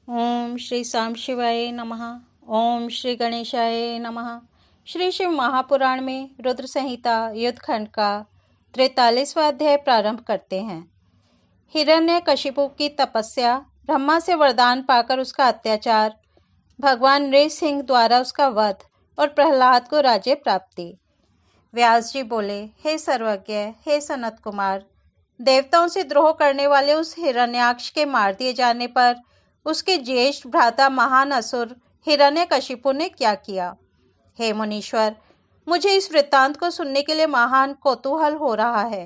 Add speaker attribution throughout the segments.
Speaker 1: ओम श्री साम शिवाय नमः। ओम श्री गणेशाय नमः। श्री शिव महापुराण में रुद्र संहिता युद्ध खंड का 43वां अध्याय प्रारंभ करते हैं। हिरण्यकशिपु की तपस्या, ब्रह्मा से वरदान पाकर उसका अत्याचार, भगवान नृसिंह द्वारा उसका वध और प्रहलाद को राज्य प्राप्ति। व्यास जी बोले, हे सर्वज्ञ, हे सनत कुमार, देवताओं से द्रोह करने वाले उस हिरण्याक्ष के मार दिए जाने पर उसके ज्येष्ठ भ्राता महान असुर हिरण्यकशिपु ने क्या किया? हे मुनीश्वर, मुझे इस वृत्तांत को सुनने के लिए महान कौतूहल हो रहा है।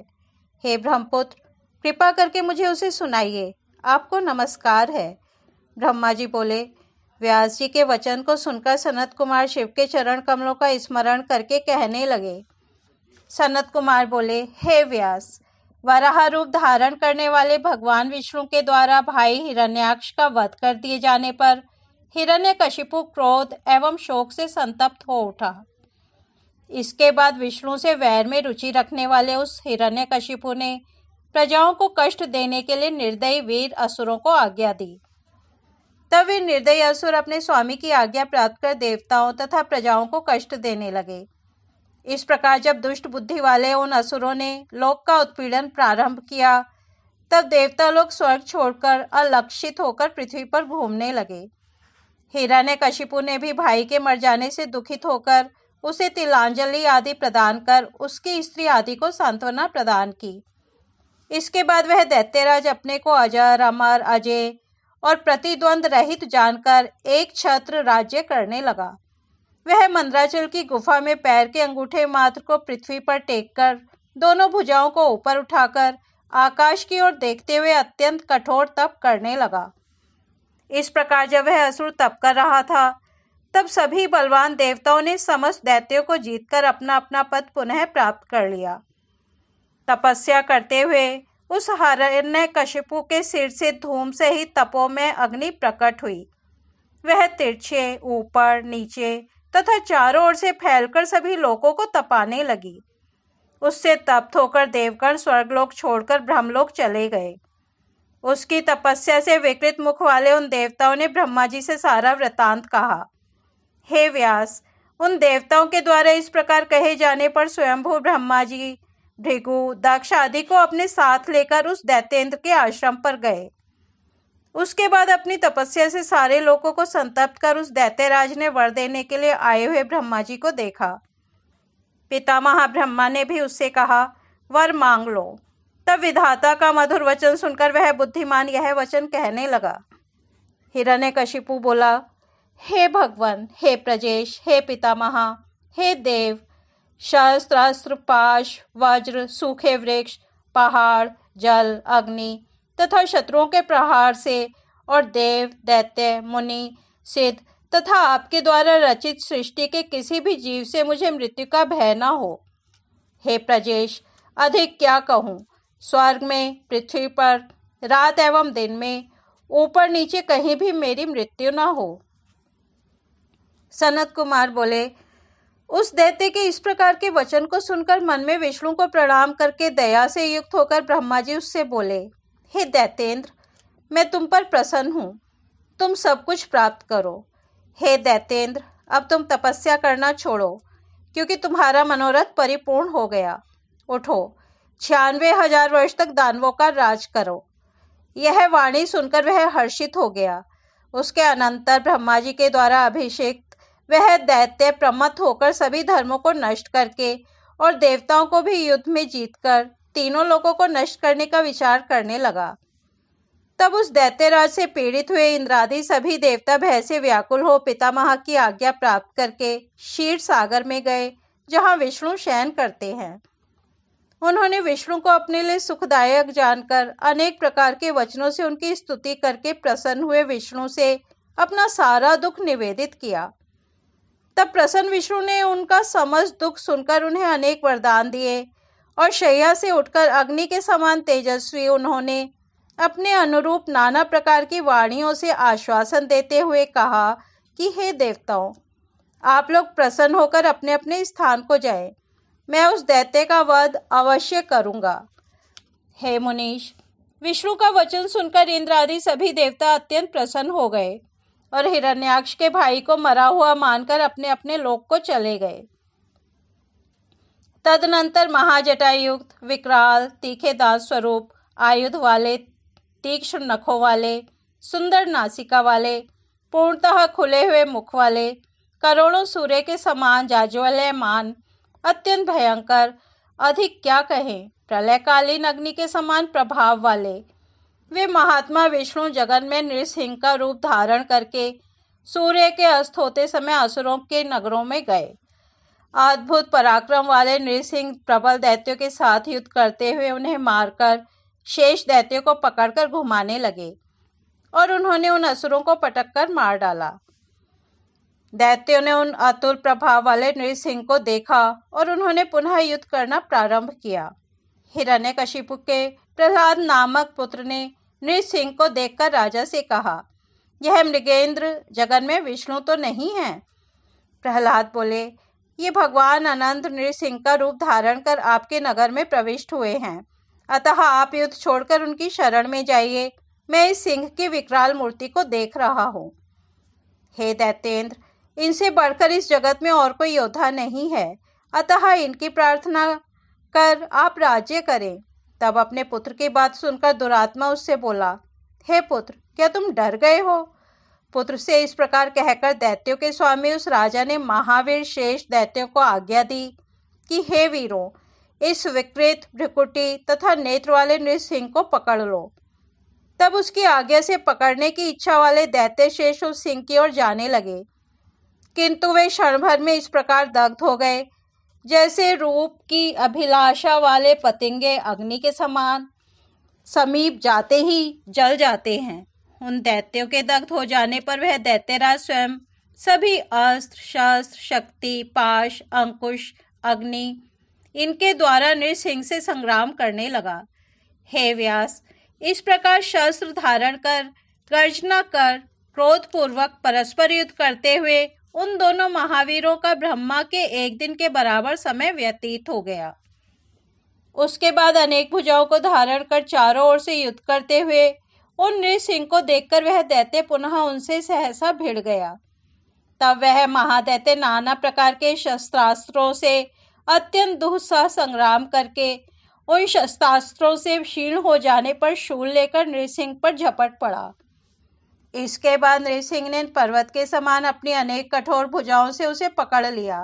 Speaker 1: हे ब्रह्मपुत्र, कृपा करके मुझे उसे सुनाइए। आपको नमस्कार है। ब्रह्मा जी बोले। व्यास जी के वचन को सुनकर सनत कुमार शिव के चरण कमलों का स्मरण करके कहने लगे। सनत कुमार बोले, हे व्यास, वराह रूप धारण करने वाले भगवान विष्णु के द्वारा भाई हिरण्याक्ष का वध कर दिए जाने पर हिरण्यकशिपु क्रोध एवं शोक से संतप्त हो उठा। इसके बाद विष्णु से वैर में रुचि रखने वाले उस हिरण्यकशिपु ने प्रजाओं को कष्ट देने के लिए निर्दयी वीर असुरों को आज्ञा दी। तब वे निर्दयी असुर अपने स्वामी की आज्ञा प्राप्त कर देवताओं तथा प्रजाओं को कष्ट देने लगे। इस प्रकार जब दुष्ट बुद्धि वाले उन असुरों ने लोक का उत्पीड़न प्रारंभ किया, तब देवता लोग स्वर्ग छोड़कर अलक्षित होकर पृथ्वी पर घूमने लगे। हिरण्यकशिपु ने भी भाई के मर जाने से दुखित होकर उसे तिलांजलि आदि प्रदान कर उसकी स्त्री आदि को सांत्वना प्रदान की। इसके बाद वह दैत्यराज अपने को अजर, अमर, अजय और प्रतिद्वंद रहित जानकर एक छत्र राज्य करने लगा। वह मंदराचल की गुफा में पैर के अंगूठे मात्र को पृथ्वी पर टेककर दोनों भुजाओं को ऊपर उठाकर आकाश की ओर देखते हुए अत्यंत कठोर तप करने लगा। इस प्रकार जब वह असुर तप कर रहा था, तब सभी बलवान देवताओं ने समस्त दैत्यों को जीतकर अपना अपना पद पुनः प्राप्त कर लिया। तपस्या करते हुए उस हिरण्यकशिपु के सिर से धूम से ही तपों में अग्नि प्रकट हुई। वह तिरछे, ऊपर, नीचे तथा चारों ओर से फैलकर सभी लोगों को तपाने लगी। उससे तप्त होकर देवगण स्वर्गलोक छोड़कर ब्रह्मलोक चले गए। उसकी तपस्या से विकृत मुख वाले उन देवताओं ने ब्रह्मा जी से सारा वृतांत कहा। हे व्यास, उन देवताओं के द्वारा इस प्रकार कहे जाने पर स्वयंभू ब्रह्मा जी भृगु, दक्ष आदि को अपने साथ लेकर उस दैत्येंद्र के आश्रम पर गए। उसके बाद अपनी तपस्या से सारे लोगों को संतप्त कर उस दैत्यराज ने वर देने के लिए आए हुए ब्रह्मा जी को देखा। पितामह ब्रह्मा ने भी उससे कहा, वर मांग लो। तब विधाता का मधुर वचन सुनकर वह बुद्धिमान यह वचन कहने लगा। हिरण्यकशिपु बोला, हे भगवान, हे प्रजेश, हे पितामह, हे देव, शस्त्र, अस्त्र, पाश, वज्र, सूखे वृक्ष, पहाड़, जल, अग्नि तथा शत्रुओं के प्रहार से और देव, दैत्य, मुनि, सिद्ध तथा आपके द्वारा रचित सृष्टि के किसी भी जीव से मुझे मृत्यु का भय न हो। हे प्रजेश, अधिक क्या कहूँ। स्वर्ग में, पृथ्वी पर, रात एवं दिन में, ऊपर नीचे कहीं भी मेरी मृत्यु न हो। सनत कुमार बोले, उस दैत्य के इस प्रकार के वचन को सुनकर मन में विष्णु को प्रणाम करके दया से युक्त होकर ब्रह्मा जी उससे बोले, हे दैत्येंद्र, मैं तुम पर प्रसन्न हूँ, तुम सब कुछ प्राप्त करो। हे दैत्येंद्र, अब तुम तपस्या करना छोड़ो, क्योंकि तुम्हारा मनोरथ परिपूर्ण हो गया। उठो, 96,000 वर्ष तक दानवों का राज करो। यह वाणी सुनकर वह हर्षित हो गया। उसके अनंतर ब्रह्मा जी के द्वारा अभिषेक वह दैत्य प्रमत्त होकर सभी धर्मों को नष्ट करके और देवताओं को भी युद्ध में जीतकर तीनों लोगों को नष्ट करने का विचार करने लगा। तब उस दैत्यराज से पीड़ित हुए इंद्रादि सभी देवता भय से व्याकुल हो पितामह की आज्ञा प्राप्त करके क्षीर सागर में गए, जहाँ विष्णु शयन करते हैं। उन्होंने विष्णु को अपने लिए सुखदायक जानकर अनेक प्रकार के वचनों से उनकी स्तुति करके प्रसन्न हुए विष्णु से अपना सारा दुख निवेदित किया। तब प्रसन्न विष्णु ने उनका समस्त दुख सुनकर उन्हें अनेक वरदान दिए और शैया से उठकर अग्नि के समान तेजस्वी उन्होंने अपने अनुरूप नाना प्रकार की वाणियों से आश्वासन देते हुए कहा कि हे देवताओं, आप लोग प्रसन्न होकर अपने अपने स्थान को जाएं। मैं उस दैत्य का वध अवश्य करूंगा। हे मुनीश, विष्णु का वचन सुनकर इंद्र आदि सभी देवता अत्यंत प्रसन्न हो गए और हिरण्याक्ष के भाई को मरा हुआ मानकर अपने अपने लोक को चले गए। तदनंतर महाजटायुक्त, विकराल, तीखे दांत स्वरूप, आयुध वाले, तीक्ष्ण नखों वाले, सुंदर नासिका वाले, पूर्णतः खुले हुए मुख वाले, करोड़ों सूर्य के समान जाज्वल्यमान, अत्यंत भयंकर, अधिक क्या कहें, प्रलयकालीन अग्नि के समान प्रभाव वाले वे महात्मा विष्णु जगन में नृसिंह का रूप धारण करके सूर्य के अस्त होते समय असुरों के नगरों में गए। अद्भुत पराक्रम वाले नृसिंह प्रबल दैत्यों के साथ युद्ध करते हुए उन्हें मारकर शेष दैत्यों को पकड़कर घुमाने लगे और उन्होंने उन असुरों को पटककर मार डाला। दैत्यों ने उन अतुल प्रभाव वाले नृसिंह को देखा और उन्होंने पुनः युद्ध करना प्रारंभ किया। हिरण्यकशिपु के प्रहलाद नामक पुत्र ने नृसिंह को देखकर राजा से कहा, यह मृगेंद्र जगन में विष्णु तो नहीं है? प्रहलाद बोले, ये भगवान अनंत नृसिंह का रूप धारण कर आपके नगर में प्रविष्ट हुए हैं, अतः आप युद्ध छोड़कर उनकी शरण में जाइए। मैं इस सिंह की विकराल मूर्ति को देख रहा हूँ। हे दैत्येंद्र, इनसे बढ़कर इस जगत में और कोई योद्धा नहीं है, अतः इनकी प्रार्थना कर आप राज्य करें। तब अपने पुत्र की बात सुनकर दुरात्मा उससे बोला, हे पुत्र, क्या तुम डर गए हो? पुत्र से इस प्रकार कहकर दैत्यों के स्वामी उस राजा ने महावीर शेष दैत्यों को आज्ञा दी कि हे वीरों, इस विकृत, भ्रिकुटी तथा नेत्र वाले नृसिंह को पकड़ लो। तब उसकी आज्ञा से पकड़ने की इच्छा वाले दैत्य शेष उस सिंह की ओर जाने लगे, किंतु वे क्षण भर में इस प्रकार दग्ध हो गए जैसे रूप की अभिलाषा वाले पतंगे अग्नि के समान समीप जाते ही जल जाते हैं। उन दैत्यों के दग्ध हो जाने पर वह दैत्यराज स्वयं सभी अस्त्र, शस्त्र, शक्ति, पाश, अंकुश, अग्नि इनके द्वारा नृसिंह से संग्राम करने लगा। हे व्यास, इस प्रकार शस्त्र धारण कर, गर्जना कर, क्रोधपूर्वक परस्पर युद्ध करते हुए उन दोनों महावीरों का ब्रह्मा के एक दिन के बराबर समय व्यतीत हो गया। उसके बाद अनेक भुजाओं को धारण कर चारों ओर से युद्ध करते हुए उन नृसिंह को देखकर वह दैत्य पुनः उनसे सहसा भिड़ गया। तब वह महादैत्य नाना प्रकार के शस्त्रास्त्रों से अत्यंत दुस्सह संग्राम करके उन शस्त्रास्त्रों से क्षीण हो जाने पर शूल लेकर नृसिंह पर झपट पड़ा। इसके बाद नृसिंह ने पर्वत के समान अपनी अनेक कठोर भुजाओं से उसे पकड़ लिया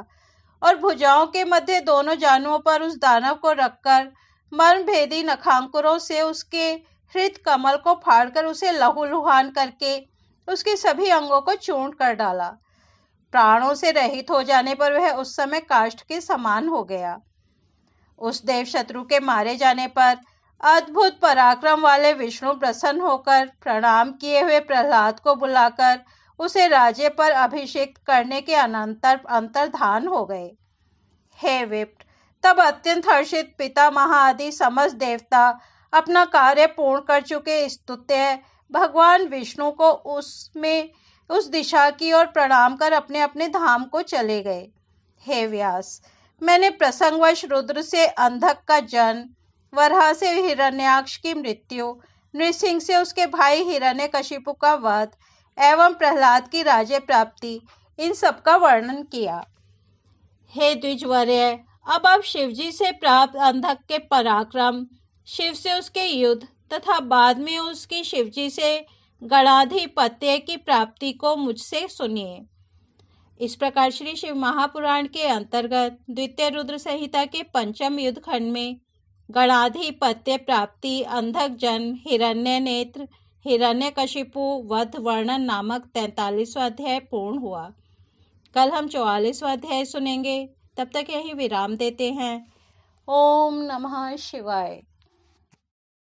Speaker 1: और भुजाओं के मध्य दोनों जानुओं पर उस दानव को रखकर मर्मभेदी नखांकुरों से उसके हृत कमल को फाड़कर उसे लहूलुहान करके उसके सभी अंगों को चूर्ण कर डाला। प्राणों से रहित हो जाने पर वह उस समय काष्ठ के समान हो गया। उस देव शत्रु के मारे जाने पर अद्भुत पराक्रम वाले विष्णु प्रसन्न होकर प्रणाम किए हुए प्रहलाद को बुलाकर उसे राज्य पर अभिषेक करने के अंतर्धान हो गए। हे विप्र, तब अत्यंत हर्षित पितामह आदि समस्त देवता अपना कार्य पूर्ण कर चुके स्तुत्य भगवान विष्णु को उस दिशा की ओर प्रणाम कर अपने अपने धाम को चले गए। हे व्यास, मैंने प्रसंगवश रुद्र से अंधक का जन्म, वराह से हिरण्याक्ष की मृत्यु, नृसिंह से उसके भाई हिरण्यकशिपु का वध एवं प्रहलाद की राज्य प्राप्ति, इन सब का वर्णन किया। हे द्विजवर्य, अब आप शिवजी से प्राप्त अंधक के पराक्रम, शिव से उसके युद्ध तथा बाद में उसकी शिवजी से गणाधिपत्य की प्राप्ति को मुझसे सुनिए। इस प्रकार श्री शिव महापुराण के अंतर्गत द्वितीय रुद्र संहिता के पंचम युद्ध खंड में गणाधिपत्य प्राप्ति, अंधक जन्म, हिरण्य नेत्र, हिरण्यकशिपु वध वर्णन नामक 43वां अध्याय पूर्ण हुआ। कल हम 44वां अध्याय सुनेंगे। तब तक यही विराम देते हैं। ओम नमः शिवाय।